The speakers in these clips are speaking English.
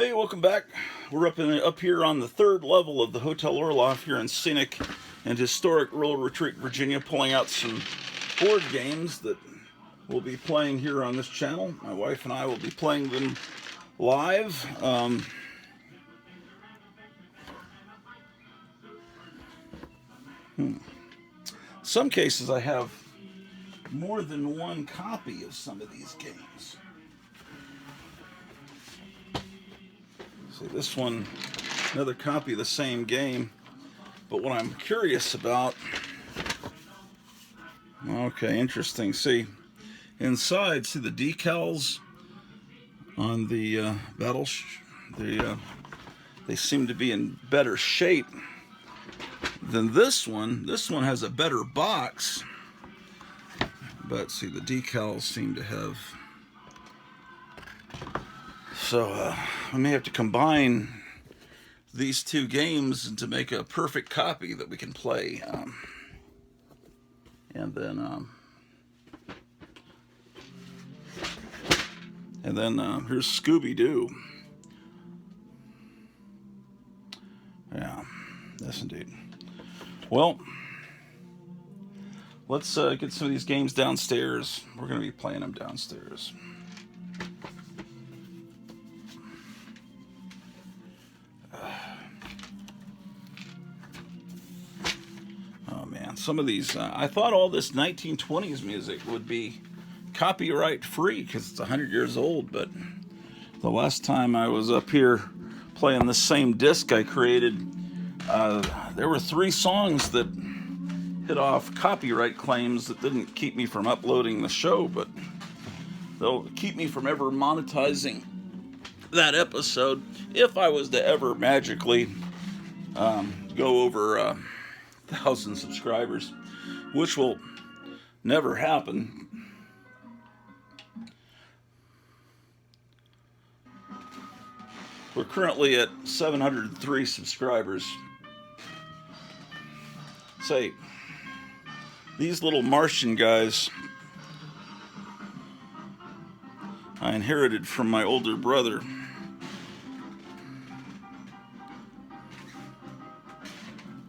Hey, welcome back. We're up here on the third level of the Hotel Orloff here in scenic and historic Rural Retreat, Virginia, pulling out some board games that we'll be playing here on this channel. My wife and I will be playing them live. Some cases I have more than one copy of some of these games. See, this one, another copy of the same game, but what I'm curious about, okay, interesting. See, inside, see the decals on the they seem to be in better shape than this one. This one has a better box, but see, the decals seem to have. So I may have to combine these two games to make a perfect copy that we can play. And then here's Scooby-Doo. Yeah, yes indeed. Well, let's get some of these games downstairs. We're going to be playing them downstairs. Oh man, some of these, I thought all this 1920s music would be copyright free because it's 100 years old, but the last time I was up here playing the same disc I created, there were 3 songs that hit off copyright claims that didn't keep me from uploading the show, but they'll keep me from ever monetizing that episode if I was to ever magically go over 1,000 subscribers, which will never happen. We're currently at 703 subscribers. Say, these little Martian guys I inherited from my older brother.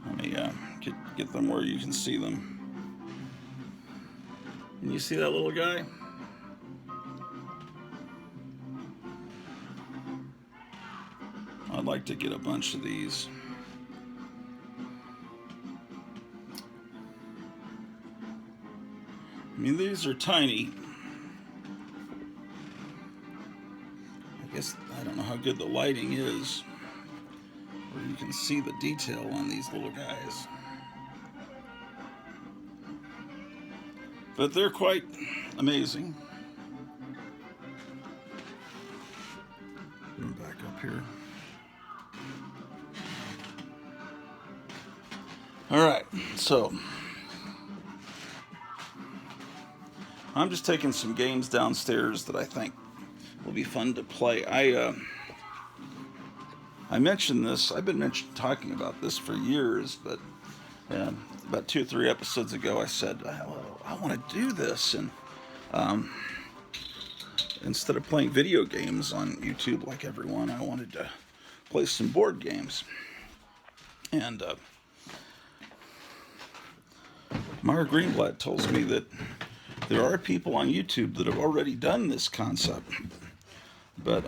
Let me get them where you can see them. Can you see that little guy? I'd like to get a bunch of these. I mean, these are tiny. I guess I don't know how good the lighting is, where you can see the detail on these little guys. But they're quite amazing. Get them back up here. All right, so I'm just taking some games downstairs that I think will be fun to play. I mentioned this. I've been talking about this for years, but about 2 or 3 episodes ago, I said I want to do this, and instead of playing video games on YouTube like everyone, I wanted to play some board games. And Mara Greenblatt tells me that there are people on YouTube that have already done this concept, but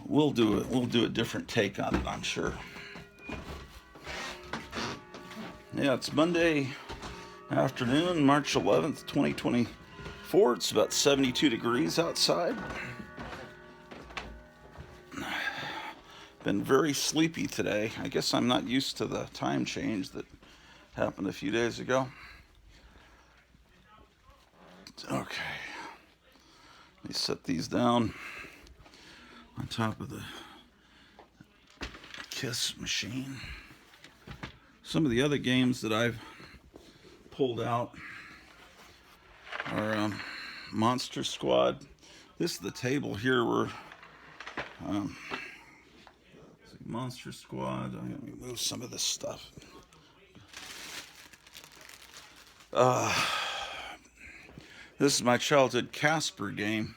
we'll do a different take on it, I'm sure. Yeah, it's Monday afternoon, March 11th, 2024. It's about 72 degrees outside. Been very sleepy today. I guess I'm not used to the time change that happened a few days ago. Okay. Let me set these down on top of the Kiss machine. Some of the other games that I've pulled out are Monster Squad. This is the table here where Monster Squad. I'm going to move some of this stuff. This is my childhood Casper game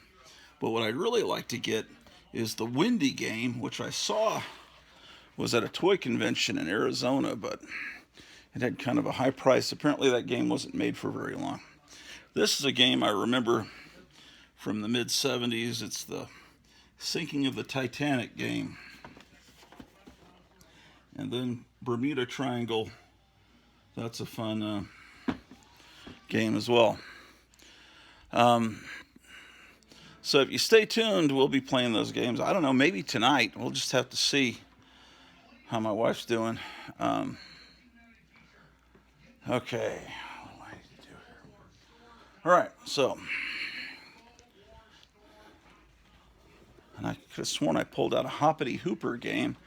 But what I'd really like to get is the Windy game, which I saw was at a toy convention in Arizona, but it had kind of a high price. Apparently that game wasn't made for very long. This is a game I remember from the mid-70s. It's the Sinking of the Titanic game. And then Bermuda Triangle. That's a fun game as well. So if you stay tuned, we'll be playing those games. I don't know, maybe tonight. We'll just have to see how my wife's doing. Okay. What do I need to do here? All right, so. And I could have sworn I pulled out a Hoppity Hooper game,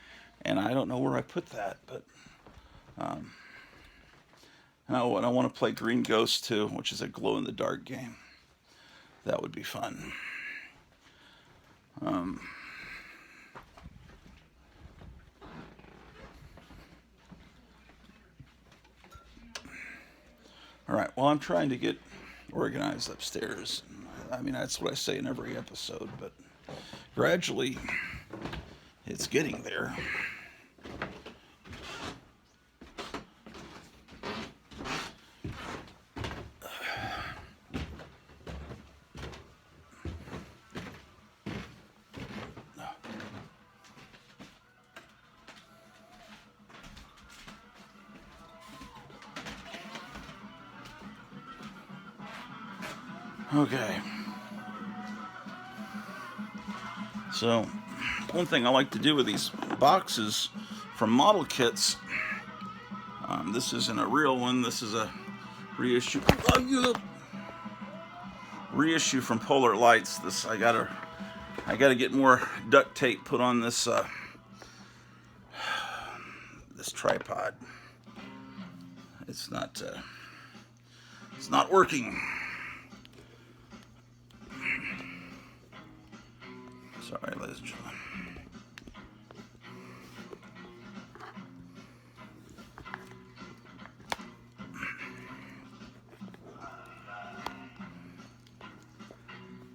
and I don't know where I put that, but and I want to play Green Ghost too, which is a glow-in-the-dark game. That would be fun. All right, well, I'm trying to get organized upstairs. I mean, that's what I say in every episode, but gradually it's getting there. Okay. So, one thing I like to do with these boxes from model kits, this isn't a real one, this is a reissue. Reissue from Polar Lights. This I gotta get more duct tape put on this this tripod. It's not working. Sorry, ladies and gentlemen.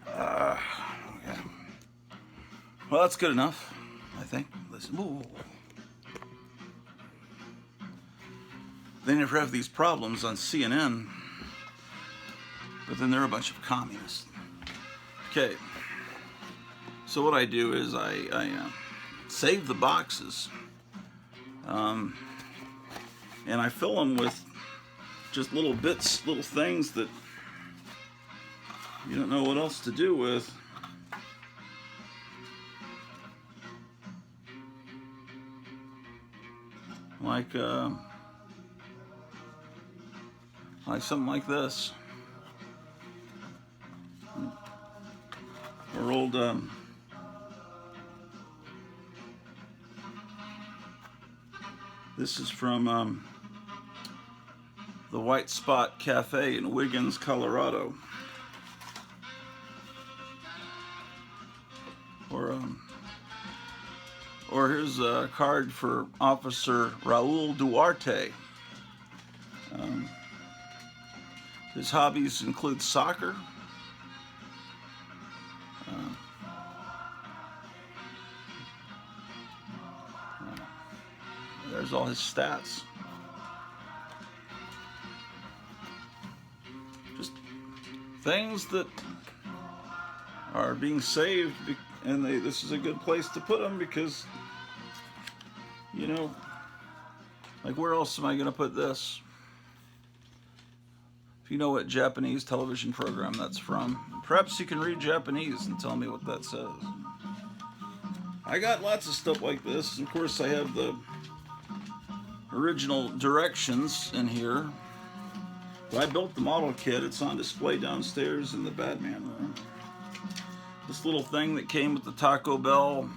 Okay. Well, that's good enough, I think. Listen. Ooh. They never have these problems on CNN, but then they're a bunch of communists. Okay. So what I do is I save the boxes, and I fill them with just little bits, little things that you don't know what else to do with. Like something like this, or old. This is from the White Spot Cafe in Wiggins, Colorado. Or here's a card for Officer Raul Duarte. His hobbies include soccer, there's all his stats. Just things that are being saved, and this is a good place to put them because, you know, like where else am I going to put this? If you know what Japanese television program that's from, perhaps you can read Japanese and tell me what that says. I got lots of stuff like this. Of course, I have the original directions in here. I built the model kit. It's on display downstairs in the Batman room. This little thing that came with the Taco Bell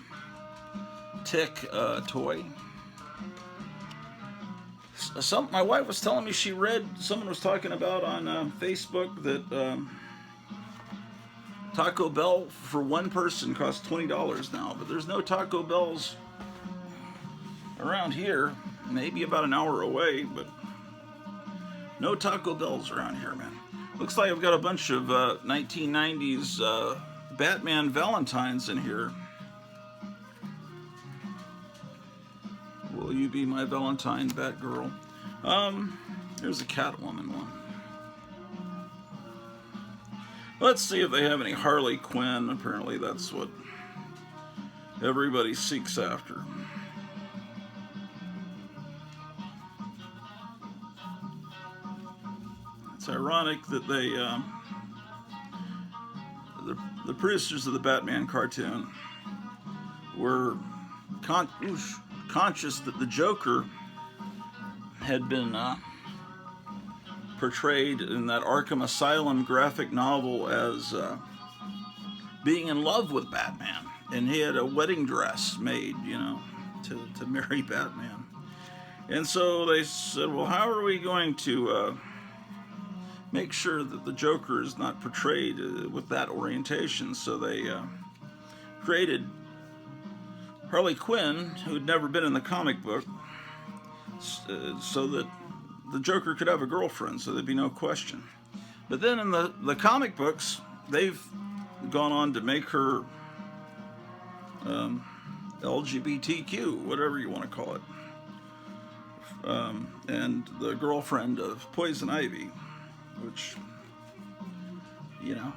Tick toy. My wife was telling me she read, someone was talking about on Facebook that Taco Bell for one person costs $20 now, but there's no Taco Bells around here. Maybe about an hour away, but no Taco Bells around here, man. Looks like I've got a bunch of 1990s Batman Valentines in here. Will you be my Valentine, Batgirl? There's a Catwoman one. Let's see if they have any Harley Quinn. Apparently that's what everybody seeks after. It's ironic that the producers of the Batman cartoon were conscious that the Joker had been portrayed in that Arkham Asylum graphic novel as being in love with Batman, and he had a wedding dress made, to marry Batman. And so they said, well, how are we going to make sure that the Joker is not portrayed with that orientation? So they created Harley Quinn, who had never been in the comic book, so that the Joker could have a girlfriend, so there'd be no question. But then in the comic books, they've gone on to make her LGBTQ, whatever you want to call it, and the girlfriend of Poison Ivy, which,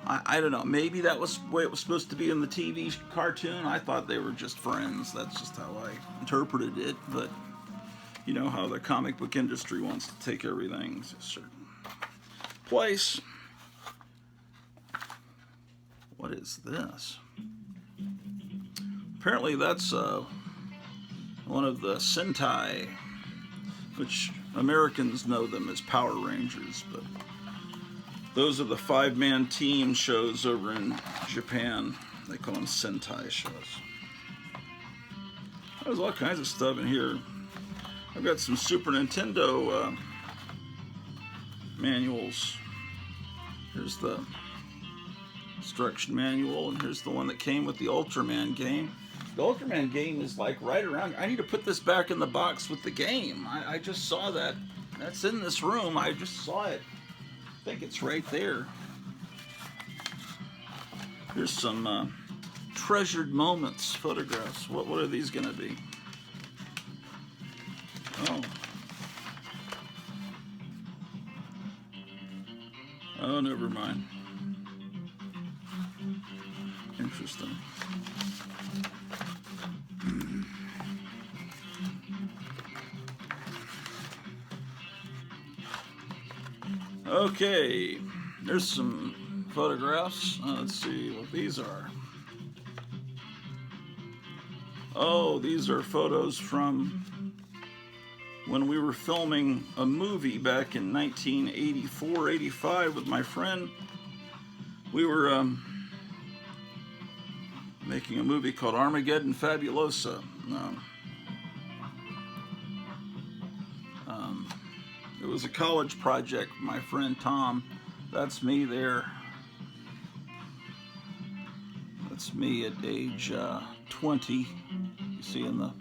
I don't know. Maybe that was the way it was supposed to be in the TV cartoon. I thought they were just friends. That's just how I interpreted it. But you know how the comic book industry wants to take everything to a certain place. What is this? Apparently that's one of the Sentai, which Americans know them as Power Rangers, but those are the 5-man team shows over in Japan. They call them Sentai shows. There's all kinds of stuff in here. I've got some Super Nintendo manuals. Here's the instruction manual, and here's the one that came with the Ultraman game. The Ultraman game is like right around. I need to put this back in the box with the game. I just saw that. That's in this room. I just saw it. I think it's right there. Here's some treasured moments photographs. What are these going to be? Oh, never mind. Interesting. Okay, there's some photographs. Let's see what these are. Oh, these are photos from when we were filming a movie back in 1984, 85 with my friend. We were making a movie called Armageddon Fabulosa. It was a college project. My friend Tom, that's me there. That's me at age 20. You see in the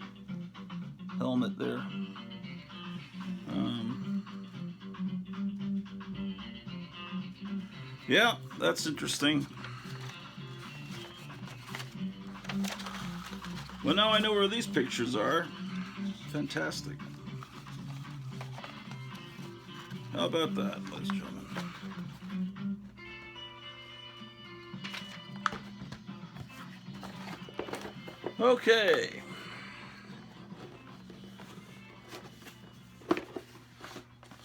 helmet there. Yeah, that's interesting. Well, now I know where these pictures are. Fantastic. How about that, ladies and gentlemen? Okay.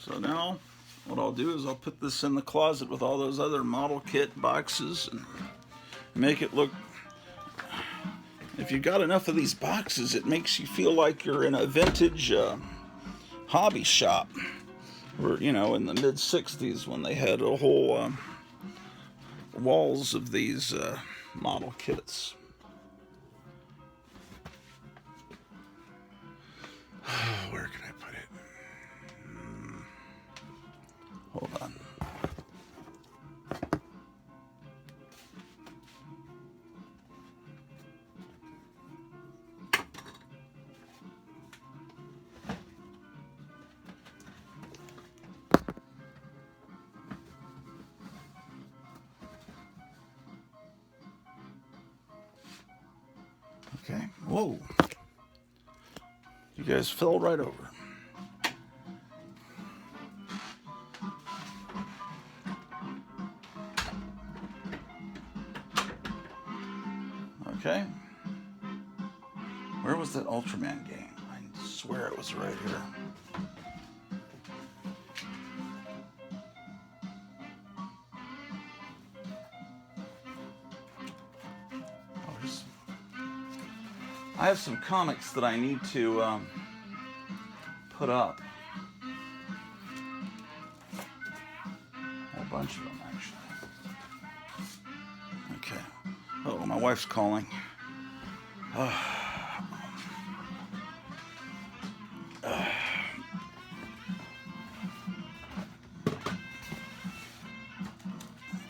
So now what I'll do is I'll put this in the closet with all those other model kit boxes and make it look... If you've got enough of these boxes, it makes you feel like you're in a vintage hobby shop. Or, you know, in the mid-60s when they had a whole walls of these model kits. Where can I put it? Hold on. Okay. Whoa. You guys fell right over. Okay. Where was that Ultraman game? I swear it was right here. I have some comics that I need to put up. A whole bunch of them, actually. Okay. Oh, my wife's calling.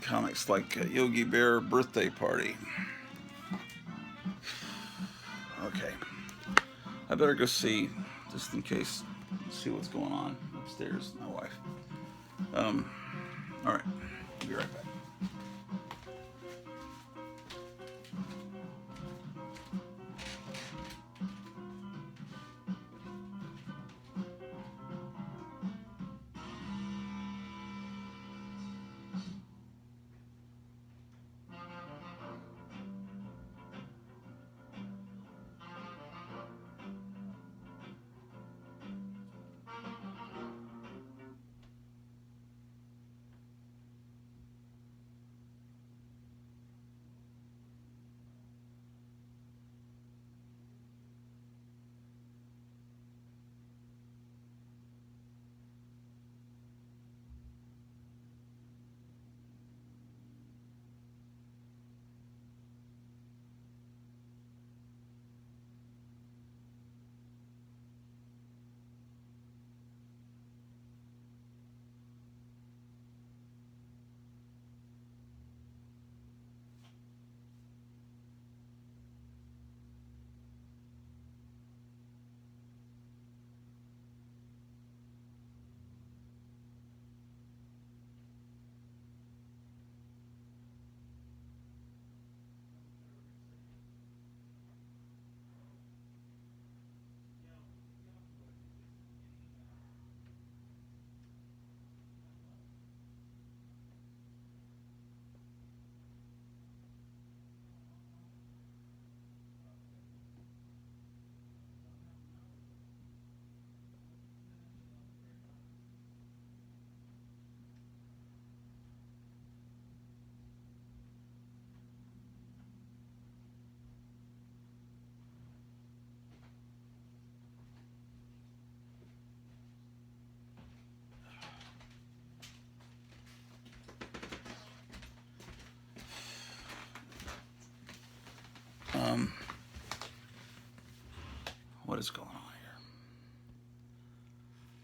Comics like Yogi Bear Birthday Party. Okay. I better go see, just in case, see what's going on upstairs. My wife. All right. I'll be right back. What is going on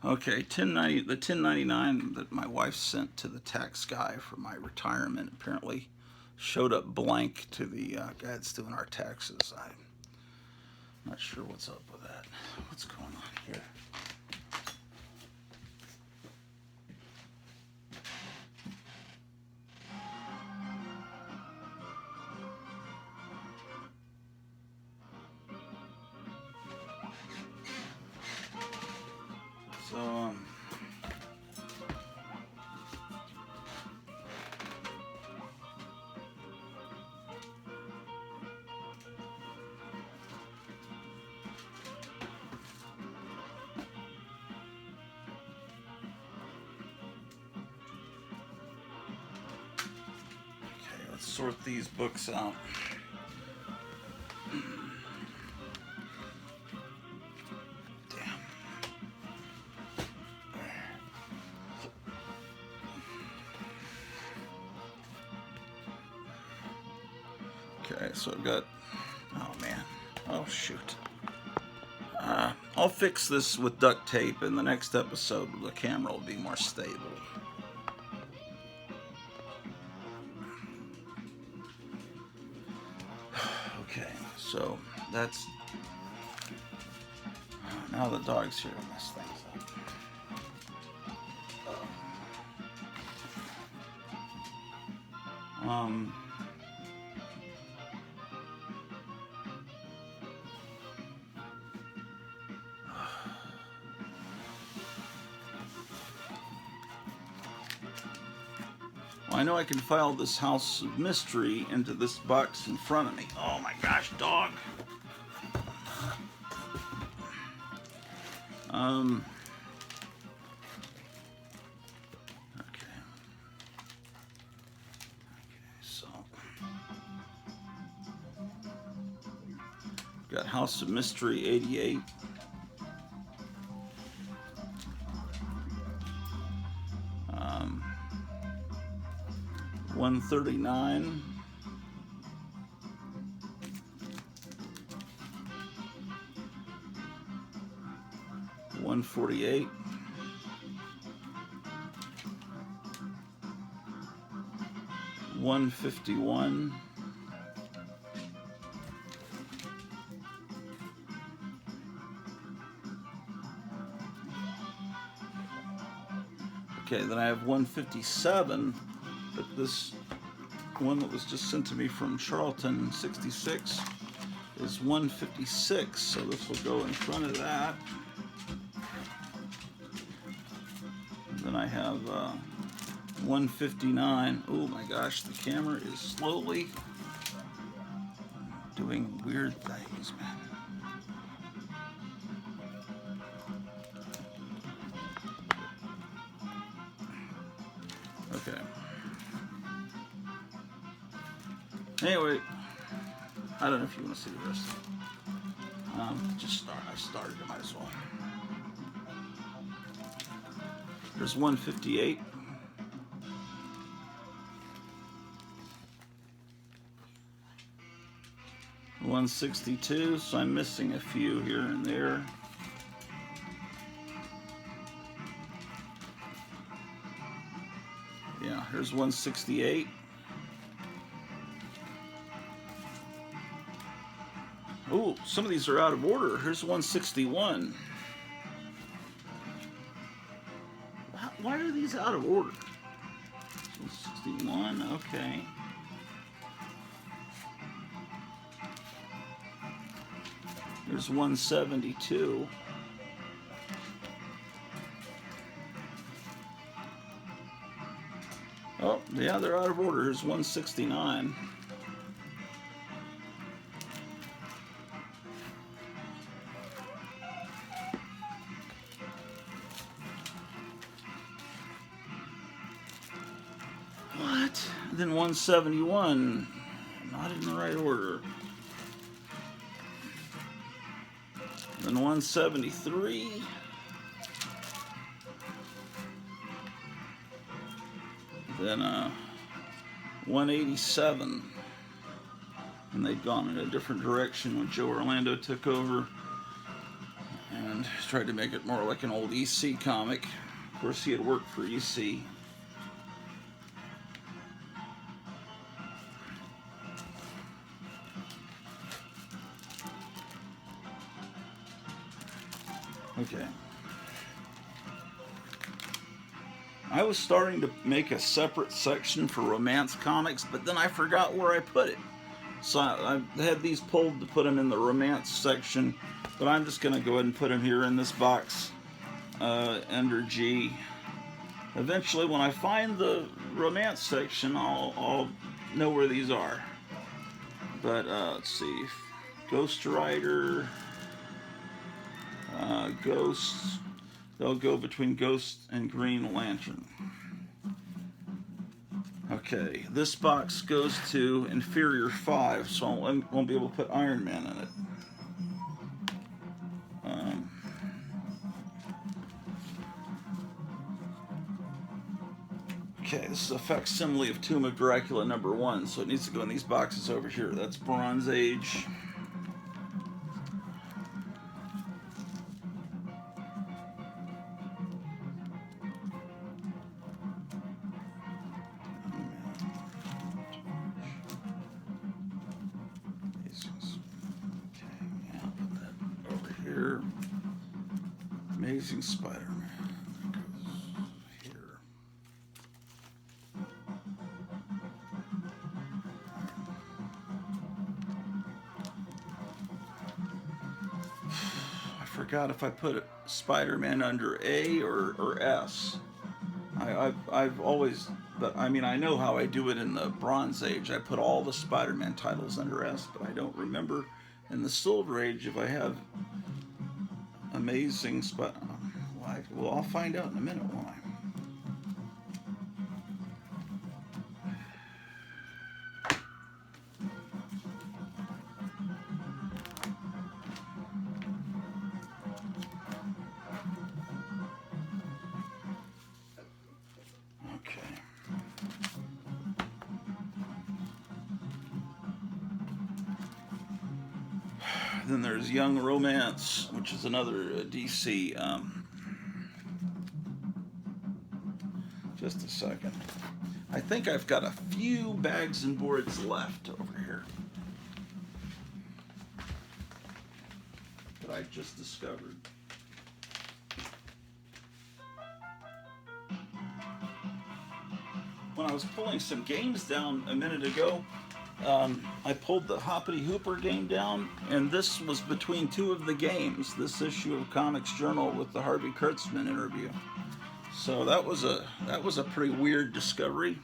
here? Okay, the 1099 that my wife sent to the tax guy for my retirement apparently showed up blank to the guy that's doing our taxes. I'm not sure what's up with that. What's going on here? So, okay, let's sort these books out. Okay, so I've got, oh man, oh shoot. I'll fix this with duct tape in the next episode. The camera will be more stable. Okay, so that's, now the dog's here to mess things up. I know I can file this House of Mystery into this box in front of me. Oh my gosh, dog. Okay. So got House of Mystery 88. 139. 148. 151. 157, but this one that was just sent to me from Charlton 66 is 156, so this will go in front of that. And then I have 159. Oh my gosh, the camera is slowly doing weird things, man. Okay. Anyway, I don't know if you want to see the rest of it. Just start. I started. I might as well. There's 158. $162, so I'm missing a few here and there. Yeah, here's 168. Oh, some of these are out of order. Here's 161. Why are these out of order? 161, okay. There's 172. Oh, yeah, they're out of order. Here's 169. What? Then 171. Not in the right order. Then 173. Then 187. And they'd gone in a different direction when Joe Orlando took over and tried to make it more like an old EC comic. Of course, he had worked for EC. Okay. I was starting to make a separate section for romance comics, but then I forgot where I put it. So I had these pulled to put them in the romance section, but I'm just going to go ahead and put them here in this box under G. Eventually, when I find the romance section, I'll know where these are. But let's see. Ghost Rider... Ghosts, they'll go between Ghost and Green Lantern. Okay, this box goes to Inferior 5, so I won't be able to put Iron Man in it. Okay, this is a facsimile of Tomb of Dracula #1, so it needs to go in these boxes over here. That's Bronze Age. Amazing Spider-Man goes here. I forgot if I put Spider-Man under A or S. I've always But I mean, I know how I do it in the Bronze Age. I put all the Spider-Man titles under S, but I don't remember in the Silver Age if I have Amazing Well, I'll find out in a minute, won't I? Okay. Then there's Young Romance, which is another DC. Just a second. I think I've got a few bags and boards left over here that I just discovered. When I was pulling some games down a minute ago, I pulled the Hoppity Hooper game down, and this was between two of the games. This issue of Comics Journal with the Harvey Kurtzman interview. So that was a pretty weird discovery.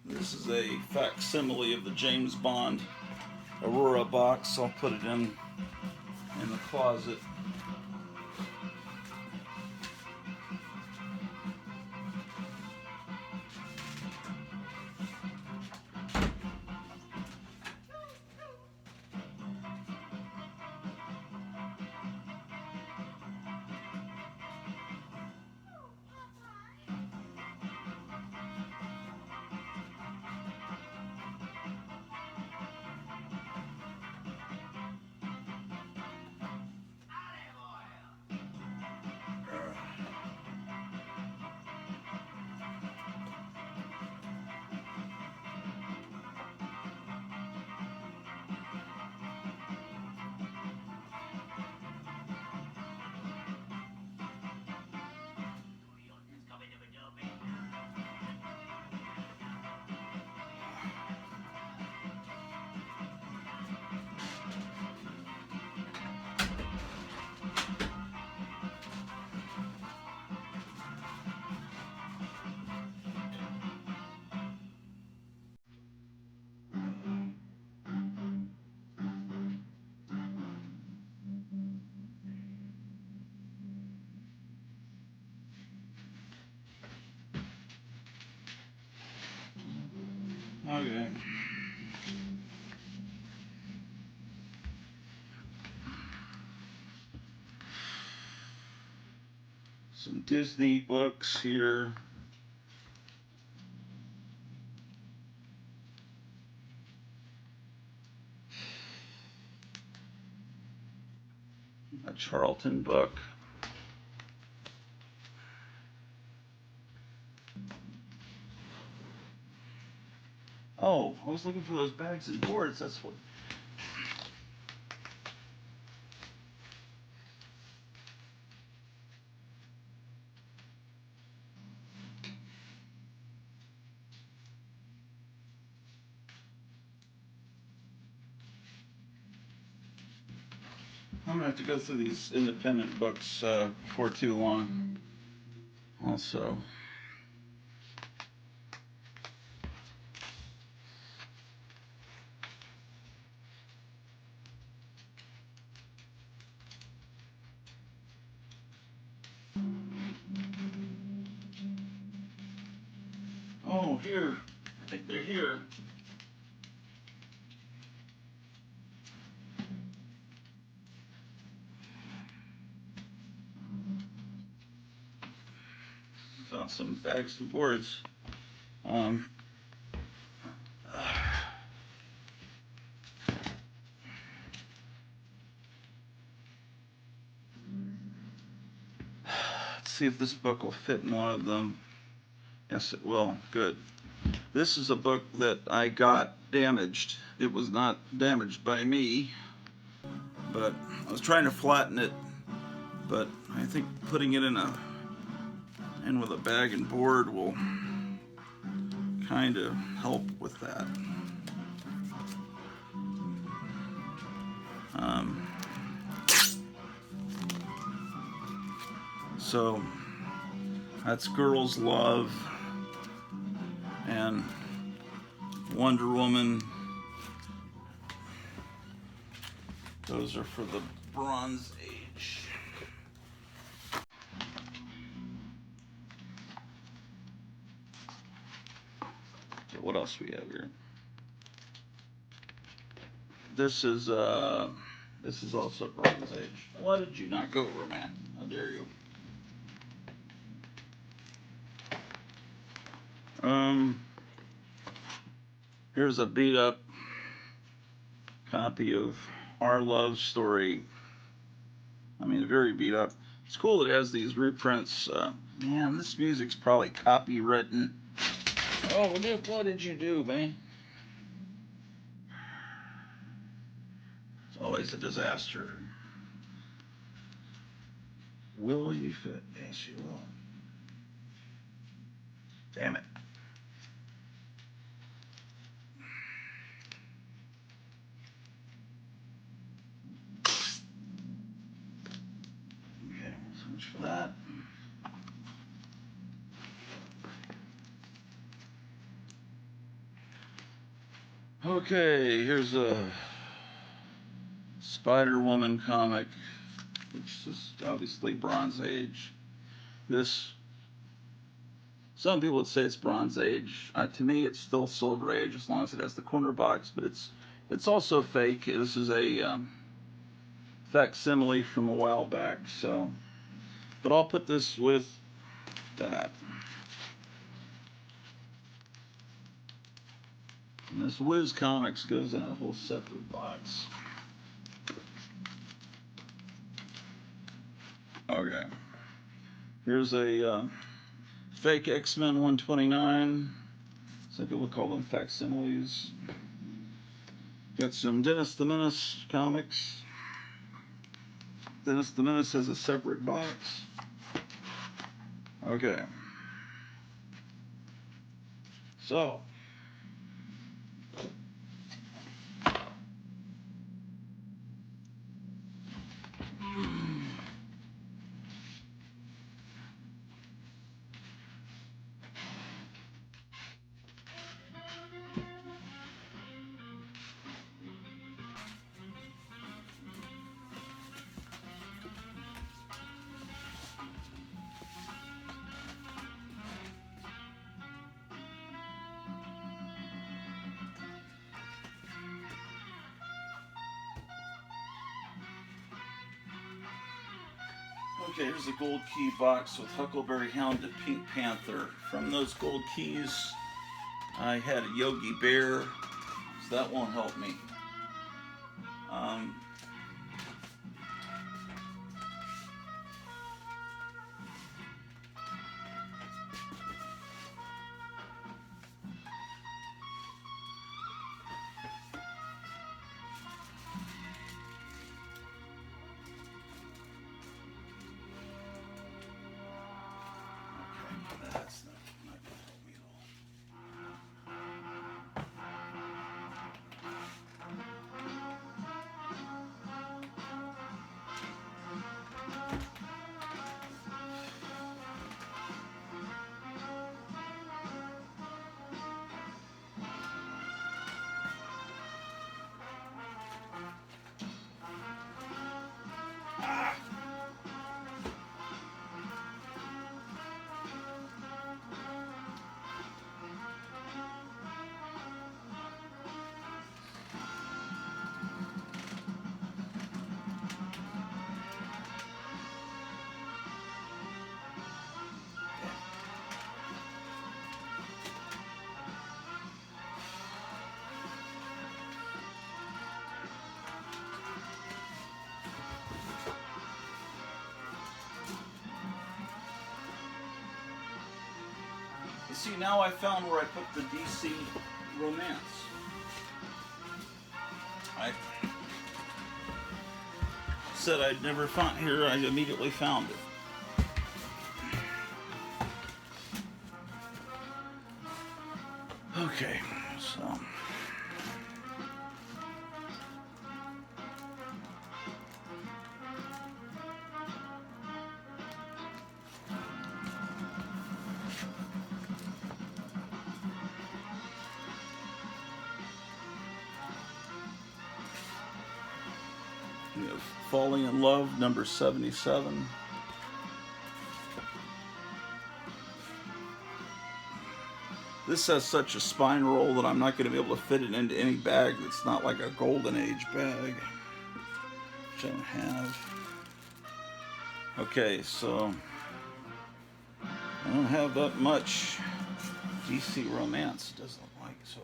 This is a facsimile of the James Bond Aurora box. I'll put it in the closet. Okay. Some Disney books here. A Charlton book. Oh, I was looking for those bags and boards. That's what. I'm gonna have to go through these independent books before too long. Also. Oh, here. I think they're here. Found some bags and boards. Um, let's see if this book will fit in one of them. Yes, it will. Good. This is a book that I got damaged. It was not damaged by me, but I was trying to flatten it but I think putting it in with a bag and board will kind of help with that. So that's Girls Love and Wonder Woman. Those are for the Bronze Age. Okay, what else we have here? This is also Bronze Age. Why did you not go over, man? How dare you? Here's a beat up copy of Our Love Story. I mean, very beat up. It's cool that it has these reprints. Man, this music's probably copywritten. Oh, what did you do, man? It's always a disaster. Will you fit? Yes, you will. Damn it. Okay, so much for that. Okay, here's a Spider-Woman comic, which is obviously Bronze Age. Some people would say it's Bronze Age. To me, it's still Silver Age as long as it has the corner box, but it's also fake. This is a facsimile from a while back, so. But I'll put this with that. And this Wiz Comics goes in a whole separate box. Okay. Here's a fake X-Men 129. Some people call them facsimiles. Got some Dennis the Menace comics. Dennis the Menace has a separate box. Okay. So. Okay, here's a gold key box with Huckleberry Hound to Pink Panther. From those gold keys, I had a Yogi Bear, so that won't help me. That's not gonna help me See, now I found where I put the DC Romance. said I'd never found here, I immediately found it. Okay, so we have Falling in Love, number 77. This has such a spine roll that I'm not going to be able to fit it into any bag that's not like a Golden Age bag, which I don't have. Okay, so I don't have that much DC Romance, it doesn't look like, so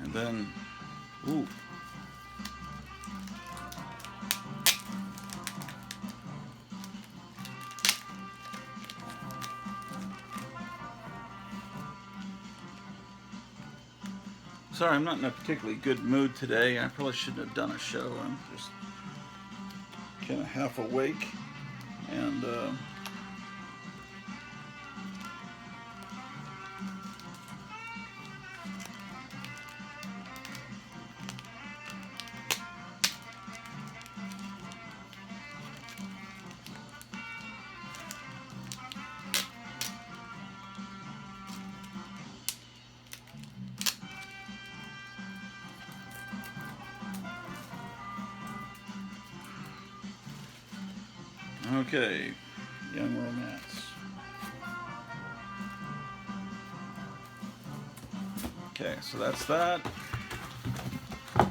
and then, ooh. Sorry, I'm not in a particularly good mood today. I probably shouldn't have done a show. I'm just kind of half awake, and okay, Young Romance. Okay, so that's that. Okay.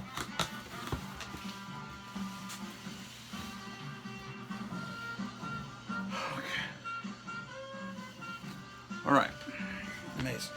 All right. Amazing.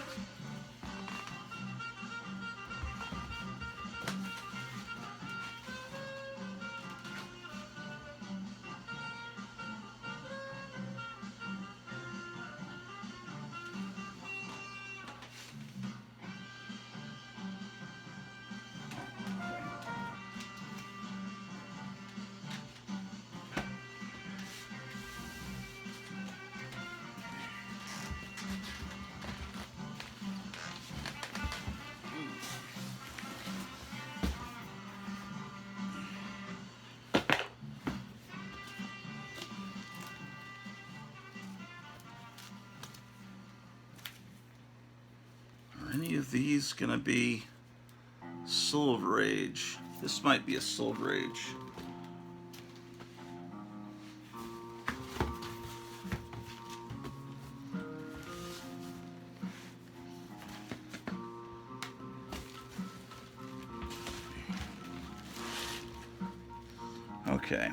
Are any of these gonna be Silver Age? This might be a Silver Age. Okay.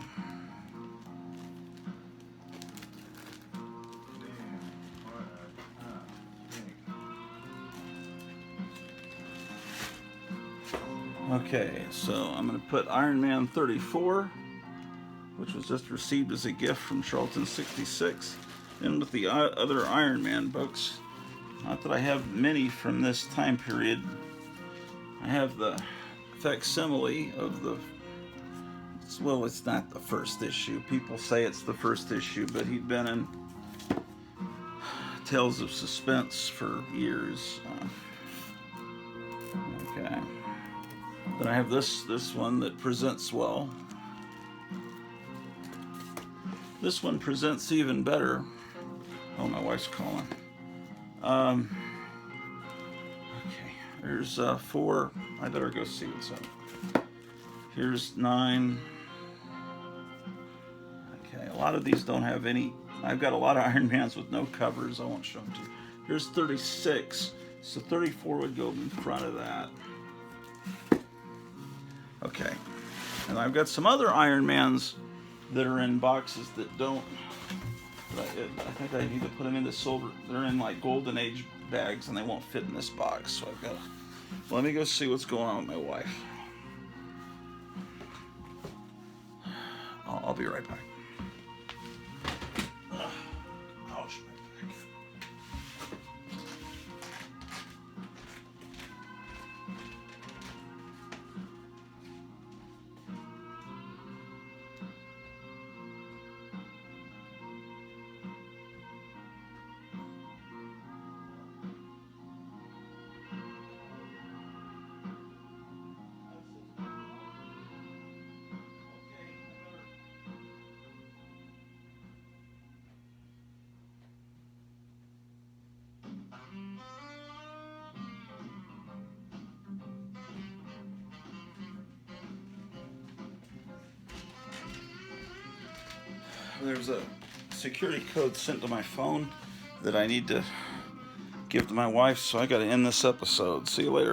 Okay, so I'm going to put Iron Man 34, which was just received as a gift from Charlton 66, in with the other Iron Man books. Not that I have many from this time period. I have the facsimile of the, well, it's not the first issue. People say it's the first issue, but he'd been in Tales of Suspense for years. Okay. Then I have this one that presents well. This one presents even better. Oh, my wife's calling. Okay, there's 4. I better go see what's up. Here's 9. Okay, a lot of these don't have any. I've got a lot of Iron Mans with no covers. I won't show them to you. Here's 36. So 34 would go in front of that. Okay. And I've got some other Iron Mans that are in boxes that don't. I think I need to put them in the silver. They're in like golden age bags and they won't fit in this box. So I've got to. Let me go see what's going on with my wife. I'll be right back. Ouch. There's a security code sent to my phone that I need to give to my wife, so I got to end this episode. See you later.